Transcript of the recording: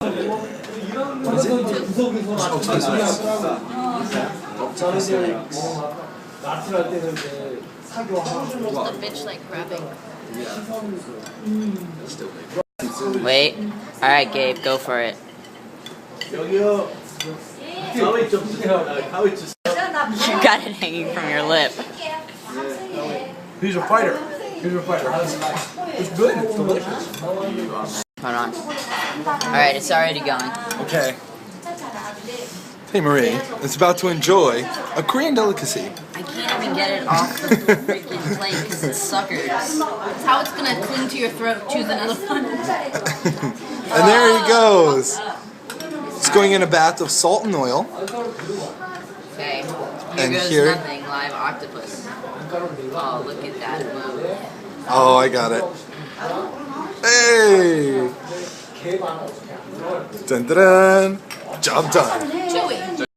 The bitch like grabbing. Wait. Alright, Gabe, go for it. You got it hanging from your lip. He's a fighter. He's a fighter. It's good. It's delicious. Hold on. Alright, it's already going. Okay. Tey-Marie is about to enjoy a Korean delicacy. I can't even get it off the freaking plate because it's suckers. That's how it's gonna cling to your throat. Choose another one. And there he goes. It's going in a bath of salt and oil. Okay. And Here goes here- nothing. Live octopus. Oh, look at that move. Oh, I got it. Hey! Dun dun dun! Job done. Chewy.